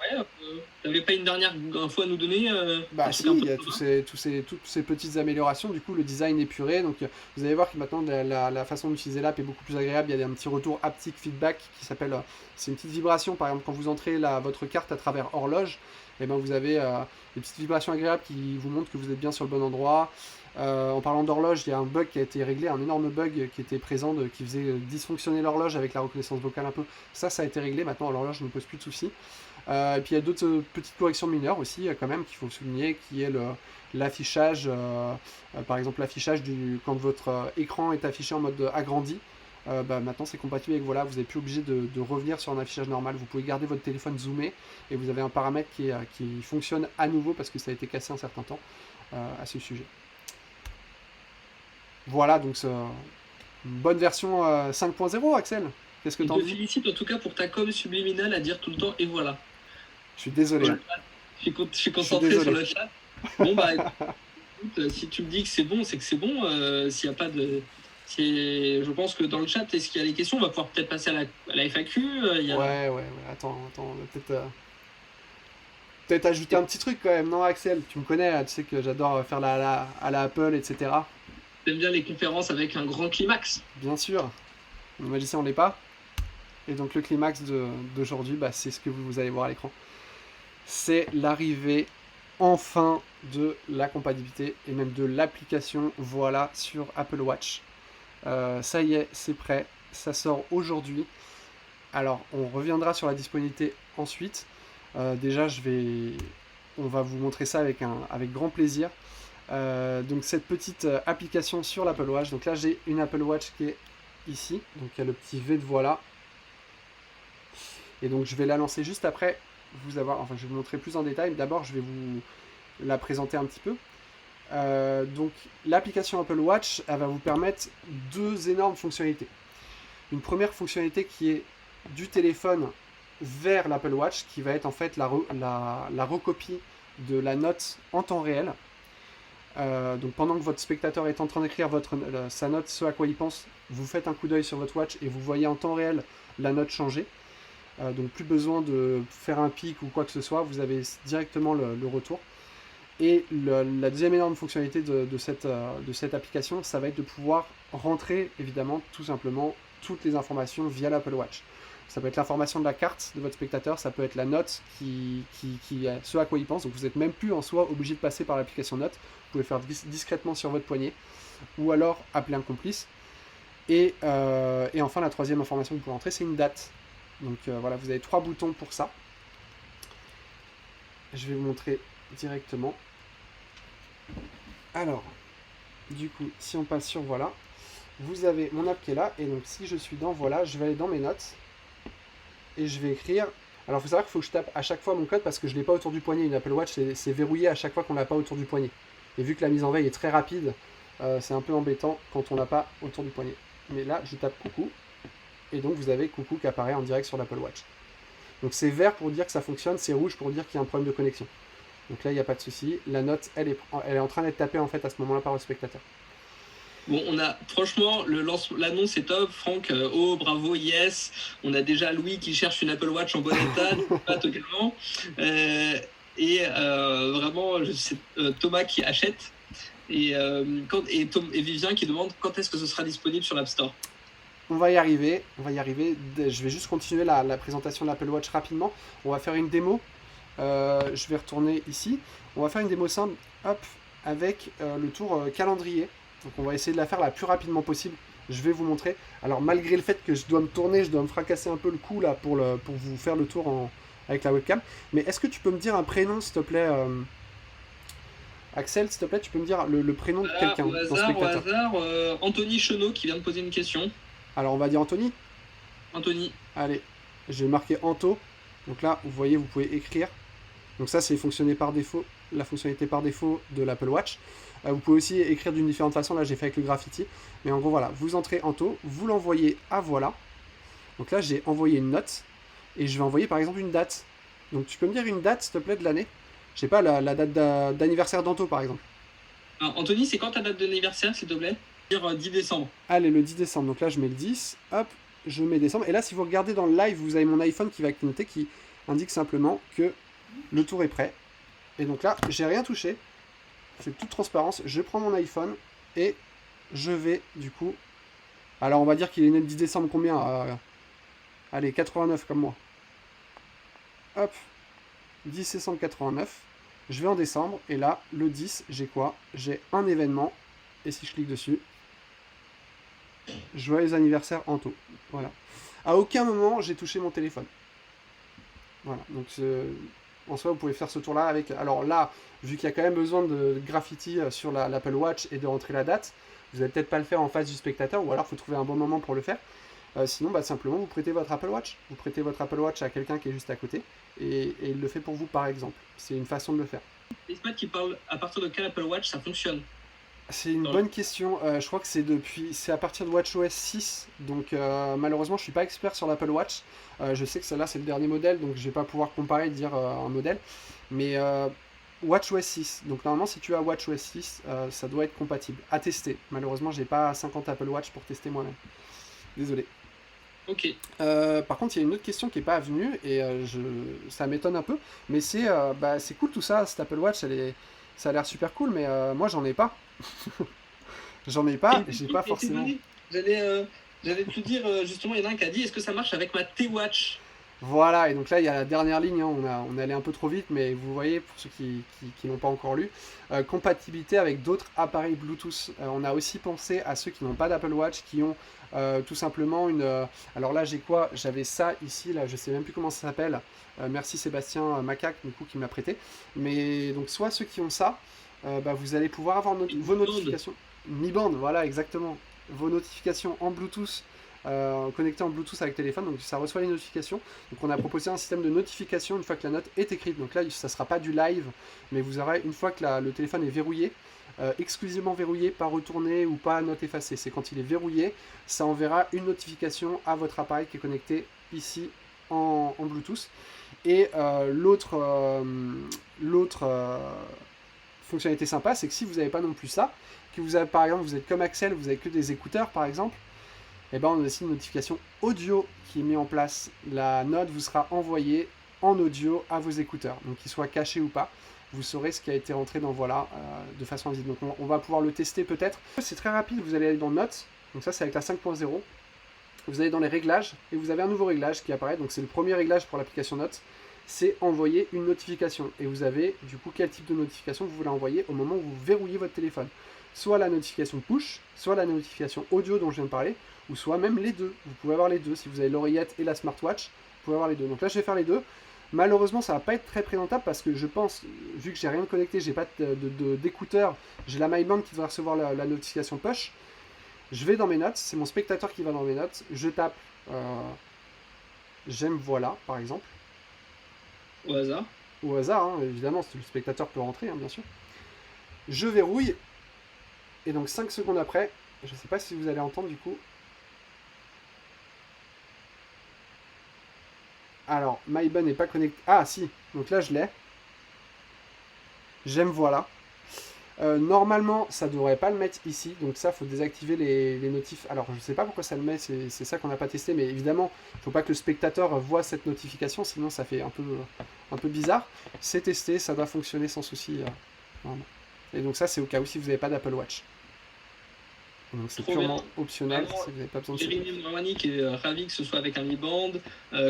t'avais pas une dernière info à nous donner bah parce si, que c'était un il peu y a trop toutes ces petites améliorations. Du coup, le design épuré. Donc vous allez voir que maintenant la façon d'utiliser l'app est beaucoup plus agréable. Il y a un petit retour haptic feedback qui s'appelle, c'est une petite vibration. Par exemple, quand vous entrez votre carte à travers horloge, et ben vous avez des petites vibrations agréables qui vous montrent que vous êtes bien sur le bon endroit. En parlant d'horloge, il y a un bug qui a été réglé, un énorme bug qui était présent, qui faisait dysfonctionner l'horloge avec la reconnaissance vocale un peu. Ça a été réglé, maintenant l'horloge ne pose plus de soucis. Et puis il y a d'autres petites corrections mineures aussi, quand même, qu'il faut souligner, qui est l'affichage, par exemple l'affichage quand votre écran est affiché en mode agrandi. Bah, maintenant c'est compatible avec Voilà, vous n'êtes plus obligé de revenir sur un affichage normal, vous pouvez garder votre téléphone zoomé et vous avez un paramètre qui fonctionne à nouveau parce que ça a été cassé un certain temps à ce sujet. Voilà, donc c'est une bonne version 5.0, Axel. Qu'est-ce que Je t'en te dis? félicite en tout cas pour ta com subliminale à dire tout le temps et voilà. Je suis désolé. Je suis concentré désolé. sur le chat. Bon bah écoute, si tu me dis que c'est bon, c'est que c'est bon. S'il n'y a pas de... Je pense que dans le chat, est-ce qu'il y a des questions? On va pouvoir peut-être passer à la FAQ. Ouais. Attends, on va peut-être ajouter un petit truc quand même, non Axel? Tu me connais, tu sais que j'adore faire à la Apple, etc. T'aimes bien les conférences avec un grand climax? Bien sûr. Le magicien, on l'est pas. Et donc le climax d'aujourd'hui, bah, c'est ce que vous allez voir à l'écran. C'est l'arrivée enfin de la compatibilité et même de l'application Voilà sur Apple Watch. Ça y est, c'est prêt. Ça sort aujourd'hui. Alors, on reviendra sur la disponibilité ensuite. Déjà, on va vous montrer ça avec grand plaisir. Donc cette petite application sur l'Apple Watch. Donc là, j'ai une Apple Watch qui est ici. Donc il y a le petit V de Voilà. Et donc je vais la lancer juste après. Je vais vous montrer plus en détail. D'abord, je vais vous la présenter un petit peu. Donc l'application Apple Watch, elle va vous permettre deux énormes fonctionnalités. Une première fonctionnalité qui est du téléphone vers l'Apple Watch, qui va être en fait la recopie de la note en temps réel. Donc pendant que votre spectateur est en train d'écrire sa note, ce à quoi il pense, vous faites un coup d'œil sur votre watch et vous voyez en temps réel la note changer. Donc plus besoin de faire un pic ou quoi que ce soit, vous avez directement le retour. Et la deuxième énorme fonctionnalité de cette application, ça va être de pouvoir rentrer évidemment tout simplement toutes les informations via l'Apple Watch. Ça peut être l'information de la carte de votre spectateur, ça peut être la note qui ce à quoi il pense. Donc vous n'êtes même plus en soi obligé de passer par l'application note. Vous pouvez faire discrètement sur votre poignet ou alors appeler un complice. Et enfin la troisième information que vous pouvez rentrer, c'est une date. Donc voilà, vous avez 3 boutons pour ça. Je vais vous montrer directement. Alors, du coup, si on passe sur Voilà, vous avez mon app qui est là. Et donc si je suis dans Voilà, je vais aller dans mes notes. Et je vais écrire... Alors il faut savoir qu'il faut que je tape à chaque fois mon code parce que je ne l'ai pas autour du poignet. Une Apple Watch, c'est verrouillé à chaque fois qu'on ne l'a pas autour du poignet. Et vu que la mise en veille est très rapide, c'est un peu embêtant quand on ne l'a pas autour du poignet. Mais là, je tape coucou. et donc vous avez coucou qui apparaît en direct sur l'Apple Watch. Donc c'est vert pour dire que ça fonctionne, c'est rouge pour dire qu'il y a un problème de connexion. Donc là, il n'y a pas de souci. La note, elle est en train d'être tapée en fait à ce moment-là par le spectateur. Bon, on a franchement l'annonce est top, Franck. Oh, bravo, yes. On a déjà Louis qui cherche une Apple Watch en bon état, pas totalement. Vraiment, c'est Thomas qui achète et Vivien qui demande quand est-ce que ce sera disponible sur l'App Store. On va y arriver. Je vais juste continuer la présentation de l'Apple Watch rapidement. On va faire une démo. Je vais retourner ici. On va faire une démo simple, hop, avec le tour calendrier. Donc on va essayer de la faire la plus rapidement possible. Je vais vous montrer. Alors malgré le fait que je dois me tourner, je dois me fracasser un peu le cou là pour vous faire le tour avec la webcam. Mais est-ce que tu peux me dire un prénom s'il te plaît, Axel, s'il te plaît, tu peux me dire le prénom de quelqu'un, Au hasard, Anthony Chenot qui vient de poser une question. Alors on va dire Anthony. Anthony. Allez, je vais marquer Anto. Donc là, vous voyez, vous pouvez écrire. Donc ça, c'est fonctionner par défaut, la fonctionnalité par défaut de l'Apple Watch. Vous pouvez aussi écrire d'une différente façon. Là, j'ai fait avec le graffiti. Mais en gros, voilà, vous entrez Anto, vous l'envoyez à voilà. Donc là, j'ai envoyé une note. Et je vais envoyer par exemple une date. Donc tu peux me dire une date, s'il te plaît, de l'année? Je sais pas, la date d'anniversaire d'Anto, par exemple. Alors, Anthony, c'est quand ta date d'anniversaire, s'il te plaît? Dire 10 décembre. Allez, le 10 décembre. Donc là, je mets le 10. Hop, je mets décembre. Et là, si vous regardez dans le live, vous avez mon iPhone qui va clignoter, qui indique simplement que le tour est prêt. Et donc là, j'ai rien touché. C'est toute transparence. Je prends mon iPhone et je vais, du coup... Alors, on va dire qu'il est né le 10 décembre combien? Allez, 89 comme moi. Hop, 10 décembre 89. Je vais en décembre. Et là, le 10, j'ai quoi? J'ai un événement. Et si je clique dessus... Joyeux anniversaire Anto. Voilà. À aucun moment j'ai touché mon téléphone. Voilà. Donc en soi vous pouvez faire ce tour là avec. Alors là, vu qu'il y a quand même besoin de graffiti sur l'Apple Watch et de rentrer la date, vous n'allez peut-être pas le faire en face du spectateur, ou alors il faut trouver un bon moment pour le faire. Sinon, bah, simplement vous prêtez votre Apple Watch. Vous prêtez votre Apple Watch à quelqu'un qui est juste à côté et il le fait pour vous par exemple. C'est une façon de le faire. Ismaël qui parle à partir de quel Apple Watch ça fonctionne? C'est une bonne question. Je crois que c'est à partir de WatchOS 6. Donc malheureusement, je suis pas expert sur l'Apple Watch. Je sais que celle-là c'est le dernier modèle, donc je vais pas pouvoir comparer et dire un modèle. Mais WatchOS 6. Donc normalement, si tu as WatchOS 6, ça doit être compatible. À tester. Malheureusement, j'ai pas 50 Apple Watch pour tester moi-même. Désolé. Ok. Par contre, il y a une autre question qui n'est pas venue et ça m'étonne un peu. Mais c'est cool tout ça. Cette Apple Watch, ça a l'air super cool, mais moi j'en ai pas. J'en ai pas, j'ai pas forcément. J'allais te dire, justement, il y en a un qui a dit est-ce que ça marche avec ma T-Watch? Voilà, et donc là il y a la dernière ligne, hein. On est allé un peu trop vite, mais vous voyez, pour ceux qui n'ont pas encore lu, compatibilité avec d'autres appareils Bluetooth. On a aussi pensé à ceux qui n'ont pas d'Apple Watch, qui ont tout simplement une... alors là j'ai quoi? J'avais ça ici, là je sais même plus comment ça s'appelle. Merci Sébastien Macaque, du coup, qui me l'a prêté. Mais donc soit ceux qui ont ça, vous allez pouvoir avoir vos notifications. Mi band, voilà, exactement. Vos notifications en Bluetooth, connectées en Bluetooth avec téléphone, donc ça reçoit les notifications. Donc on a proposé un système de notification une fois que la note est écrite. Donc là, ça ne sera pas du live, mais vous aurez, une fois que le téléphone est verrouillé, exclusivement verrouillé, pas retourné ou pas note effacée. C'est quand il est verrouillé, ça enverra une notification à votre appareil qui est connecté ici en Bluetooth. Et l'autre fonctionnalité sympa, c'est que si vous n'avez pas non plus ça, que vous avez par exemple, vous êtes comme Axel, vous avez que des écouteurs par exemple, et ben on a aussi une notification audio qui est mise en place. La note vous sera envoyée en audio à vos écouteurs, donc qu'ils soient cachés ou pas. Vous saurez ce qui a été rentré dans voilà de façon visible. Donc on va pouvoir le tester peut-être. C'est très rapide, vous allez aller dans Notes, donc ça c'est avec la 5.0. Vous allez dans les réglages et vous avez un nouveau réglage qui apparaît. Donc c'est le premier réglage pour l'application Notes, c'est envoyer une notification. Et vous avez du coup quel type de notification vous voulez envoyer au moment où vous verrouillez votre téléphone. Soit la notification push, soit la notification audio dont je viens de parler, ou soit même les deux. Vous pouvez avoir les deux. Si vous avez l'oreillette et la smartwatch, vous pouvez avoir les deux. Donc là je vais faire les deux. Malheureusement ça va pas être très présentable parce que je pense, vu que j'ai rien connecté, j'ai pas d'écouteurs, j'ai la MyBand qui va recevoir la notification push. Je vais dans mes notes, c'est mon spectateur qui va dans mes notes, je tape j'aime voilà par exemple. Au hasard. Au hasard, hein, évidemment, le spectateur peut rentrer, hein, bien sûr. Je verrouille, et donc 5 secondes après, je ne sais pas si vous allez entendre du coup. Alors, MyBun n'est pas connecté. Ah, si. Donc là, je l'ai. J'aime voilà. Normalement, ça devrait pas le mettre ici. Donc ça, faut désactiver les notifs. Alors, je sais pas pourquoi ça le met. C'est ça qu'on n'a pas testé. Mais évidemment, faut pas que le spectateur voit cette notification. Sinon, ça fait un peu bizarre. C'est testé. Ça doit fonctionner sans souci. Vraiment. Et donc ça, c'est au cas où si vous n'avez pas d'Apple Watch. Donc c'est Trop purement bien. optionnel. Vraiment, Si vous n'avez pas besoin de Jérémy Mourani qui est ravi que ce soit avec un Mi Band.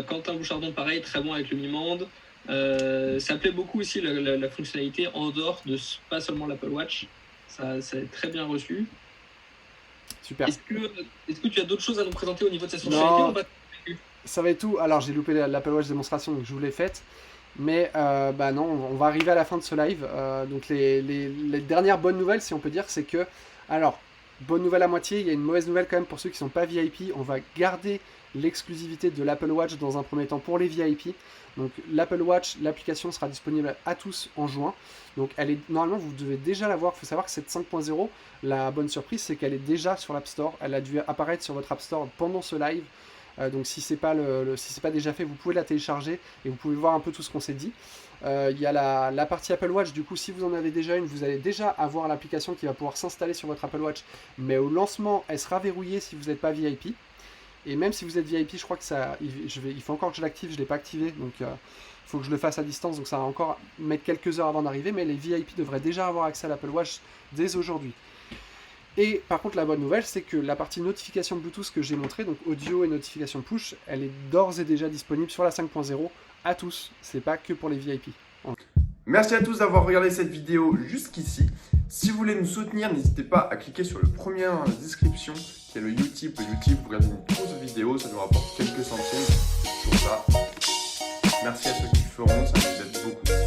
Quentin Bouchardon, pareil, très bon avec le Mi Band. Ça plaît beaucoup aussi la fonctionnalité en dehors de pas seulement l'Apple Watch. Ça est très bien reçu. Super. Est-ce que tu as d'autres choses à nous présenter au niveau de cette Non. fonctionnalité? Ça va être tout. Alors j'ai loupé l'Apple Watch démonstration, donc je vous l'ai faite. Mais bah non, on va arriver à la fin de ce live. Donc les dernières bonnes nouvelles, si on peut dire, c'est que... Alors, bonne nouvelle à moitié, il y a une mauvaise nouvelle quand même pour ceux qui ne sont pas VIP. On va garder l'exclusivité de l'Apple Watch dans un premier temps pour les VIP. Donc l'Apple Watch, l'application sera disponible à tous en juin. Donc normalement vous devez déjà l'avoir. Il faut savoir que cette 5.0, la bonne surprise c'est qu'elle est déjà sur l'App Store. Elle a dû apparaître sur votre App Store pendant ce live. Donc si c'est pas si c'est pas déjà fait, vous pouvez la télécharger et vous pouvez voir un peu tout ce qu'on s'est dit. Il y a la partie Apple Watch, du coup si vous en avez déjà une, vous allez déjà avoir l'application qui va pouvoir s'installer sur votre Apple Watch, mais au lancement elle sera verrouillée si vous n'êtes pas VIP. Et même si vous êtes VIP, je crois que il faut encore que je l'active, je ne l'ai pas activé, donc il faut que je le fasse à distance, donc ça va encore mettre quelques heures avant d'arriver, mais les VIP devraient déjà avoir accès à l'Apple Watch dès aujourd'hui. Et par contre la bonne nouvelle c'est que la partie notification Bluetooth que j'ai montré, donc audio et notification push, elle est d'ores et déjà disponible sur la 5.0 à tous, c'est pas que pour les VIP. Merci à tous d'avoir regardé cette vidéo jusqu'ici. Si vous voulez nous soutenir, n'hésitez pas à cliquer sur le premier lien dans la description qui est le Utip. Le Utip, vous regardez une courte vidéo, ça nous rapporte quelques centimes. Pour ça, merci à ceux qui le feront, ça nous aide beaucoup.